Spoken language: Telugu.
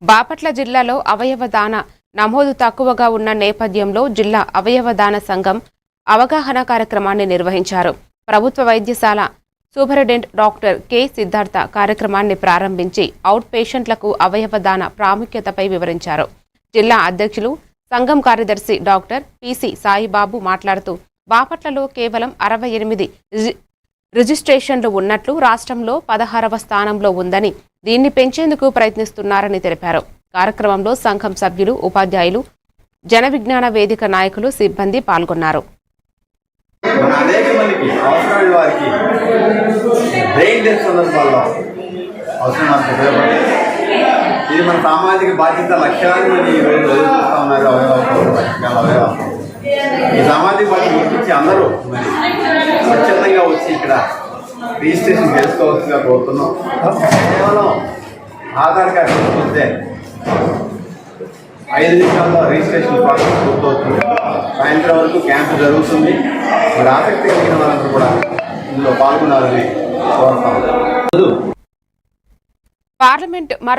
బాపట్ల జిల్లాలో అవయవ దాన నమోదు తక్కువగా ఉన్న నేపథ్యంలో జిల్లా అవయవ దాన సంఘం అవగాహన కార్యక్రమాన్ని నిర్వహించారు. ప్రభుత్వ వైద్యశాల సూపరింటెండెంట్ డాక్టర్ కె సిద్ధార్థ కార్యక్రమాన్ని ప్రారంభించి అవుట్ పేషెంట్లకు అవయవ దాన ప్రాముఖ్యతపై వివరించారు. జిల్లా అధ్యక్షులు సంఘం కార్యదర్శి డాక్టర్ పిసి సాయిబాబు మాట్లాడుతూ బాపట్లలో కేవలం 68 రిజిస్ట్రేషన్లు ఉన్నట్లు, రాష్ట్రంలో 16వ స్థానంలో ఉందని, దీన్ని పెంచేందుకు ప్రయత్నిస్తున్నారని తెలిపారు. కార్యక్రమంలో సంఘం సభ్యులు, ఉపాధ్యాయులు, జన విజ్ఞాన వేదిక నాయకులు, సిబ్బంది పాల్గొన్నారు. ఇది మన సామాజిక బాధ్యత. లక్ష్యాన్ని మంది ఈరోజు చదువుతూ ఉన్నారు. ఈ సామాజిక బాధ్యత గుర్తించి అందరూ మరి స్వచ్ఛందంగా వచ్చి ఇక్కడ రిజిస్ట్రేషన్ చేసుకోవాల్సిందిగా కోరుతున్నాం. కేవలం ఆధార్ కార్డు చూస్తే 5 నిమిషాల్లో రిజిస్ట్రేషన్ ప్రాసెస్ పూర్తవుతుంది. సాయంత్రం వరకు క్యాంపు జరుగుతుంది. మరి ఆసక్తి కలిగిన వాళ్ళందరూ కూడా ఇందులో పాల్గొనాలని కోరుతాం. పార్లమెంట్